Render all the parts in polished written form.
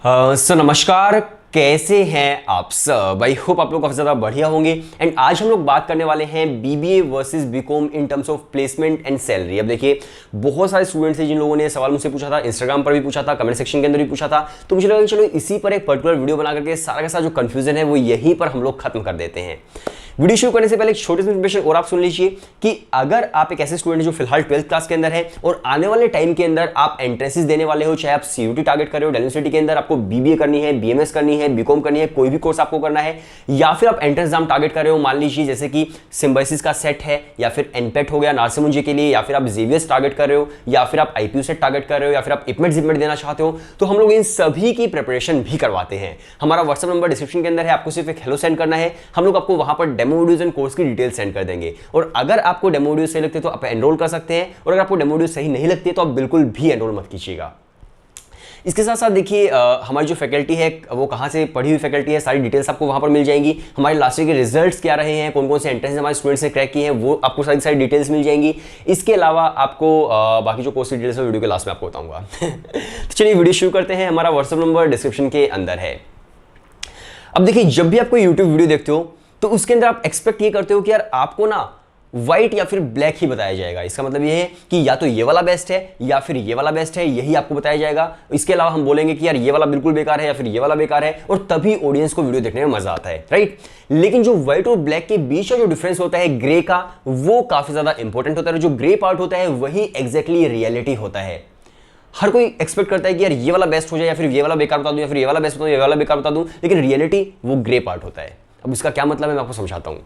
नमस्कार, कैसे हैं आप सब। आई होप आप लोग काफी ज़्यादा बढ़िया होंगे। एंड आज हम लोग बात करने वाले हैं BBA versus BCom in terms of placement and salary. अब देखिए, बहुत सारे स्टूडेंट्स हैं जिन लोगों ने सवाल मुझसे पूछा था, इंस्टाग्राम पर भी पूछा था, कमेंट सेक्शन के अंदर भी पूछा था। तो मुझे लगा कि चलो इसी पर एक पर्टिकुलर वीडियो बना करके सारा का सारा जो कंफ्यूजन है वो यहीं पर हम लोग खत्म कर देते हैं। वीडियो शुरू करने से पहले एक छोटी सी इन्फॉर्मेशन और आप सुन लीजिए कि अगर आप एक ऐसे स्टूडेंट जो फिलहाल 12th क्लास के अंदर है और आने वाले टाइम के अंदर आप एंट्रेंसेस देने वाले हो, चाहे आप सीयूटी टारगेट कर रहे हो, दिल्ली यूनिवर्सिटी के अंदर आपको बीबीए करनी है, बीएमएस करनी है, बीकॉम करनी है, कोई भी कोर्स आपको करना है, या फिर आप एंट्रेंस एग्जाम टारगेट कर रहे हो, मान लीजिए जैसे कि सिम्बायोसिस का सेट है, या फिर एनपेट हो गया नारसिमुंजे के लिए, या फिर आप जेवीएस टारगेट कर रहे हो, या फिर आप आईपीयू सेट टारगेट कर रहे हो, या फिर आप इपमेट जिपमेट देना चाहते हो, तो हम लोग इन सभी की प्रिपरेशन भी करवाते हैं। हमारा व्हाट्सएप नंबर डिस्क्रिप्शन के अंदर है, आपको सिर्फ एक हेलो सेंड करना है, हम लोग आपको वहां पर डेमो वीडियोस एंड कोर्स की डिटेल सेंड कर देंगे। और अगर आपको डेमो वीडियो सही लगते हैं तो आप एनरोल कर सकते हैं, और अगर आपको डेमो वीडियो सही नहीं लगती है तो आप बिल्कुल भी एनरोल मत कीजिएगा। इसके साथ साथ देखिए, हमारी जो फैकल्टी है वो कहाँ से पढ़ी हुई फैकल्टी है, सारी डिटेल्स आपको वहाँ पर मिल जाएंगी। हमारे लास्ट ईयर के रिजल्ट्स क्या रहे हैं, कौन कौन से एंट्रेंस हमारे स्टूडेंट्स ने क्रैक किए हैं, वो आपको सारी डिटेल्स मिल जाएंगी। इसके अलावा आपको बाकी जो कोर्स की डिटेल्स है वीडियो के लास्ट में आपको बताऊंगा। तो चलिए वीडियो शुरू करते हैं। हमारा व्हाट्सएप नंबर डिस्क्रिप्शन के अंदर है। अब देखिए, जब भी आप कोई यूट्यूब वीडियो देखते हो तो उसके अंदर आप एक्सपेक्ट ये करते हो कि यार आपको ना व्हाइट या फिर ब्लैक ही बताया जाएगा। इसका मतलब ये है कि या तो ये वाला बेस्ट है या फिर ये वाला बेस्ट है, यही आपको बताया जाएगा। इसके अलावा हम बोलेंगे कि यार ये वाला बिल्कुल बेकार है या फिर ये वाला बेकार है, और तभी ऑडियंस को वीडियो देखने में मजा आता है, राइट। लेकिन जो व्हाइट और ब्लैक के बीच का जो डिफरेंस होता है ग्रे का, वो काफी ज्यादा इंपॉर्टेंट होता है। जो ग्रे पार्ट होता है वही एग्जैक्टली रियलिटी होता है। हर कोई एक्सपेक्ट करता है कि यार ये वाला बेस्ट हो जाए, या फिर ये वाला बेकार बता दूं, या फिर ये वाला बेस्ट बता दूं, ये वाला बेकार बता दूं, लेकिन रियलिटी वो ग्रे पार्ट होता है। अब इसका क्या मतलब है मैं आपको समझाता हूं।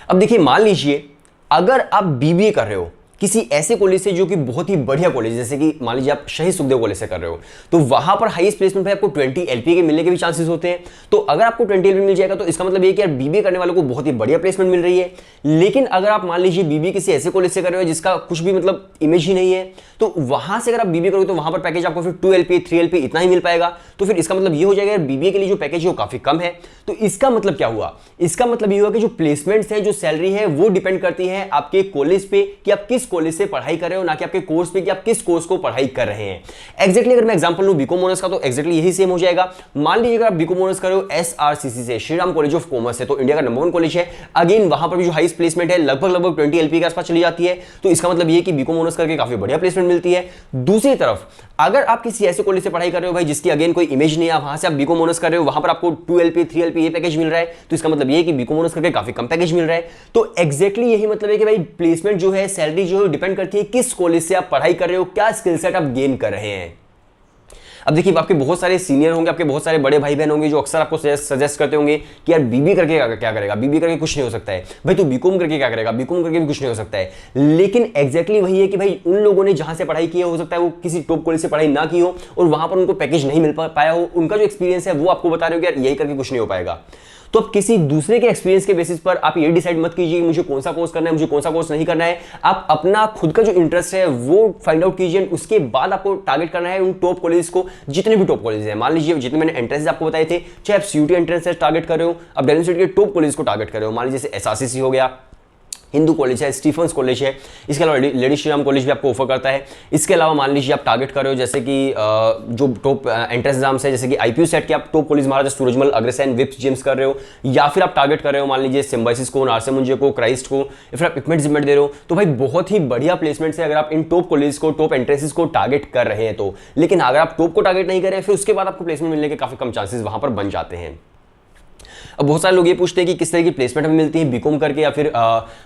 अब देखिए, मान लीजिए अगर आप बीबीए कर रहे हो किसी ऐसे कॉलेज से जो कि बहुत ही बढ़िया कॉलेज, जैसे कि मान लीजिए आप शहीद सुखदेव कॉलेज से कर रहे हो, तो वहां पर हाईएस्ट प्लेसमेंट पे आपको 20 एलपीए के मिलने के भी चांसेस होते हैं। तो अगर आपको 20 एलपीए मिल जाएगा तो इसका मतलब ये कि यार बीबीए करने वालों को बहुत ही बढ़िया प्लेसमेंट मिल रही है। लेकिन अगर आप मान लीजिए बीबीए किसी ऐसे कॉलेज से कर रहे हो जिसका कुछ भी मतलब इमेज ही नहीं है, तो वहां से अगर आप बीबीए करोगे तो वहां पर पैकेज आपको फिर 2 एलपीए 3 एलपीए इतना ही मिल पाएगा। तो फिर इसका मतलब ये हो जाएगा यार बीबीए के लिए जो पैकेज है वो काफी कम है। तो इसका मतलब क्या हुआ, इसका मतलब ये हुआ कि जो प्लेसमेंट्स है, जो सैलरी है, वो डिपेंड करती है आपके कॉलेज पे कि आप किस कॉलेज से पढ़ाई कर रहे हो, ना कि आपके कोर्स पे कि आप किस कोर्स को पढ़ाई कर रहे हैं। एग्जैक्टली अगर मैं एग्जांपल लूं बीकॉम ऑनर्स का, तो एग्जैक्टली यही सेम हो जाएगा। मान लीजिए अगर आप बीकॉम ऑनर्स कर रहे हो एसआरसीसी से, Shri Ram college of commerce से, तो इंडिया का नंबर 1 कॉलेज है। अगेन वहां पर भी जो हाईएस्ट प्लेसमेंट है लगभग 20 एलपीए के आसपास चली जाती है। तो इसका मतलब ये कि बीकॉम ऑनर्स करके काफी बढ़िया प्लेसमेंट मिलती है। दूसरी तरफ अगर आप किसी ऐसे कॉलेज से पढ़ाई कर रहे हो भाई जिसकी अगेन कोई इमेज नहीं है, वहां से आप बीकॉम ऑनर्स कर रहे हो, वहां पर आपको 2 एलपीए 3 एलपीए ये पैकेज मिल रहा है, तो इसका मतलब ये है कि बीकॉम ऑनर्स करके काफी कम पैकेज मिल रहा है। तो एग्जैक्टली यही मतलब है कि भाई प्लेसमेंट जो है, सैलरी जो है, डिपेंड करती है किस कॉलेज से आप पढ़ाई कर रहे हो, क्या स्किल सेट आप गेन कर रहे हैं। अब देखिए, आपके बहुत सारे सीनियर होंगे, आपके बहुत सारे बड़े भाई बहन होंगे जो अक्सर आपको सजेस्ट करते होंगे कि यार बीबी करके क्या करेगा, बीबी करके कुछ नहीं हो सकता है, भाई तू बीकॉम करके क्या करेगा, बीकॉम करके भी कुछ नहीं हो सकता है। लेकिन एग्जैक्टली वही है कि भाई उन लोगों ने जहां से पढ़ाई की है, हो सकता है वो किसी टॉप कॉलेज से पढ़ाई ना की हो और वहां पर उनको पैकेज नहीं मिल पाया हो, उनका जो एक्सपीरियंस है वो आपको बता रहे हो कि यार यही करके कुछ नहीं हो पाएगा। तो अब किसी दूसरे के एक्सपीरियंस के बेसिस पर आप ये डिसाइड मत कीजिए मुझे कौन सा कोर्स करना है, मुझे कौन सा कोर्स नहीं करना है। आप अपना खुद का जो इंटरेस्ट है वो फाइंड आउट कीजिए। उसके बाद आपको टारगेट करना है उन टॉप कॉलेज को, जितने भी टॉप कॉलेज है। मान लीजिए जितने मैंने एंट्रेंस आपको बताए थे, चाहे आप सीयूटी एंट्रेंस टारगेट कर रहे हो, अब दिल्ली यूनिवर्सिटी के टॉप कॉलेज को टारगेट कर रहे हो, मान लीजिए जैसे एसआरसीसी हो गया, हिंदू कॉलेज है, स्टीफन्स कॉलेज है, इसके अलावा लेडी श्री राम कॉलेज भी आपको ऑफर करता है। इसके अलावा मान लीजिए आप टारगेट कर रहे हो जैसे कि जो टॉप एंट्रेंस एग्जाम्स है, जैसे कि आईपीयू सेट के आप टॉप कॉलेज महाराजा सूरजमल, अग्रसेन, विप्स, जेम्स कर रहे हो, या फिर आप टारगेट कर रहे हो मान लीजिए सिम्बायोसिस को, नारसिमुंजे को, क्राइस्ट को, या फिर आप इपमेट जिपमेट दे रहे हो, तो भाई बहुत ही बढ़िया प्लेसमेंट है अगर आप इन टॉप कॉलेज को, टॉप एंट्रेंसेस को टारगेट कर रहे हैं तो। लेकिन अगर आप टॉप को टारगेट नहीं कर रहे हैं, फिर उसके बाद आपको प्लेसमेंट मिलने के काफी कम चांसेस वहां पर बन जाते हैं। अब बहुत सारे लोग ये पूछते हैं कि किस तरह की प्लेसमेंट हमें मिलती है बीकॉम करके, या फिर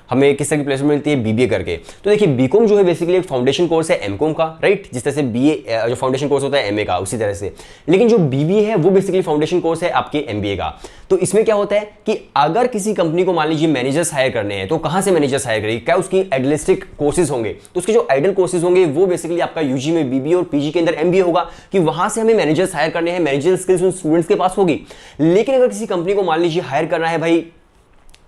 हमें किस तरह की प्लेसमेंट मिलती है बीबीए करके। तो देखिए, बीकॉम जो है बेसिकली एक फाउंडेशन कोर्स है एमकॉम का, राइट, जिस तरह से बीए जो फाउंडेशन कोर्स होता है एमए का, उसी तरह से। लेकिन जो बीबीए है वो बेसिकली फाउंडेशन कोर्स है आपके एमबीए का। तो इसमें क्या होता है कि अगर किसी कंपनी को मान लीजिए मैनेजर्स हायर करने हैं, तो कहां से मैनेजर्स हायर करेगी, क्या उसकी आइडलिस्टिक कोर्सेज होंगे, तो उसके जो आइडल कोर्सेज होंगे वो बेसिकली आपका यूजी में बीबीए और पीजी के अंदर एमबीए होगा, कि वहां से हमें मैनेजर्स हायर करने हैं, मैनेजर स्किल्स उन स्टूडेंट्स के पास होगी। लेकिन अगर किसी कंपनी को मान लीजिए हायर करना है भाई,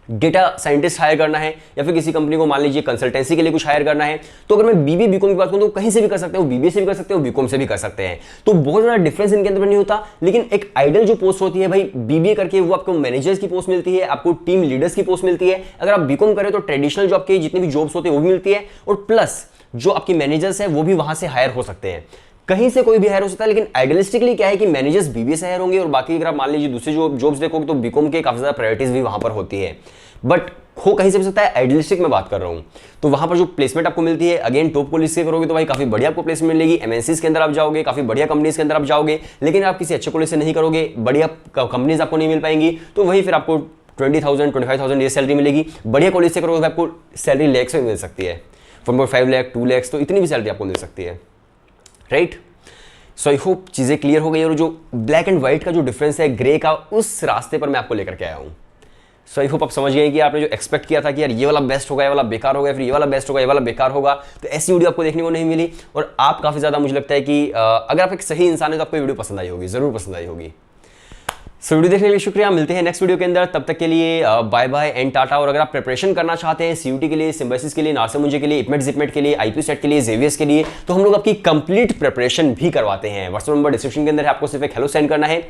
डेटा साइंटिस्ट हायर करना है, या फिर किसी कंपनी को मान लीजिए कंसल्टेंसी के लिए कुछ हायर करना है, तो अगर मैं बीबीए बीकॉम की बात करूं तो कहीं से भी कर सकते हो, बीबीए से भी कर सकते हो, बीकॉम से भी कर सकते हैं। तो बहुत ज्यादा डिफरेंस इनके अंदर नहीं होता। लेकिन एक आइडल जो पोस्ट होती है भाई बीबीए करके, वो आपको मैनेजर्स की पोस्ट मिलती है, आपको टीम लीडर्स की पोस्ट मिलती है। अगर आप बीकॉम करें तो ट्रेडिशनल जो आपके जितनी भी जॉब्स होते हैं वो भी मिलती है, और प्लस जो आपकी मैनेजर्स है वो भी वहां से हायर हो सकते हैं। कहीं से कोई भी हायर हो सकता है, लेकिन आइडियलिस्टिकली क्या है कि मैनेजर्स बीबीए से हायर होंगे और बाकी अगर आप मान लीजिए दूसरे जो जॉब्स देखोगे तो बीकॉम के काफी ज्यादा प्रायोरिटीज भी वहां पर होती है, बट हो कहीं से भी सकता है, आइडियलिस्टिक में बात कर रहा हूं। तो वहां पर जो प्लेसमेंट आपको मिलती है, अगेन टॉप कॉलेज से करोगे तो भाई काफी बढ़िया आपको प्लेसमेंट मिलेगी, एमएनसीज के अंदर आप जाओगे, काफी बढ़िया कंपनीज के अंदर आप जाओगे, लेकिन आप किसी अच्छे कॉलेज से नहीं करोगे, बढ़िया कंपनीज आपको नहीं मिल पाएंगी, तो वही फिर आपको 20,000 25,000 ये सैलरी मिलेगी। बढ़िया कॉलेज से करोगे तो आपको सैलरी लैक्स में मिल सकती है, 1.5 लाख 2 लाख, तो इतनी भी सैलरी आपको मिल सकती है, राइट। सो आई होप चीजें क्लियर हो गई, और जो ब्लैक एंड व्हाइट का जो डिफरेंस है ग्रे का, उस रास्ते पर मैं आपको लेकर के आया हूं। सो आई होप आप समझ गए कि आपने जो एक्सपेक्ट किया था कि यार ये वाला बेस्ट होगा, ये वाला बेकार होगा, फिर ये वाला बेस्ट होगा, ये वाला बेकार होगा, तो ऐसी वीडियो आपको देखने को नहीं मिली। और आप काफी ज्यादा, मुझे लगता है कि अगर आप एक सही इंसान है तो आपको वीडियो पसंद आई होगी, जरूर पसंद आई होगी। सो वीडियो देखने के लिए शुक्रिया, मिलते हैं नेक्स्ट वीडियो के अंदर, तब तक के लिए बाय बाय एंड टाटा। और अगर आप प्रिपरेशन करना चाहते हैं सीयूटी के लिए, सिम्बायोसिस के लिए, नार्से के लिए, इपमेट जिपमेट के लिए, आईपी सेट के लिए, जेवीएस के लिए, तो हम लोग आपकी कंप्लीट प्रिपरेशन भी करवाते हैं। व्हाट्सएप नंबर डिस्क्रिप्शन के अंदर है, आपको सिर्फ एक हेलो सेंड करना है।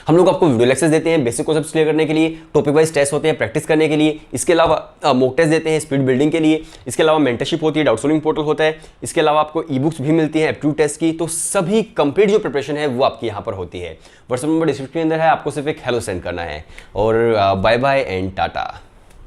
हम लोग आपको वीडियो लेक्चर्स देते हैं बेसिक कॉन्सेप्ट्स क्लियर करने के लिए, टॉपिक वाइज टेस्ट होते हैं प्रैक्टिस करने के लिए, इसके अलावा मॉक टेस्ट देते हैं स्पीड बिल्डिंग के लिए, इसके अलावा मेंटरशिप होती है, डाउट सॉल्विंग पोर्टल होता है, इसके अलावा आपको ई बुक्स भी मिलती है एप्टीट्यूड टेस्ट की। तो सभी कंप्लीट जो प्रिपरेशन है वो आपकी यहाँ पर होती है। व्हाट्सएप नंबर डिस्क्रिप्शन के अंदर है, आपको सिर्फ एक हेलो सेंड करना है। और बाय बाय एंड टाटा।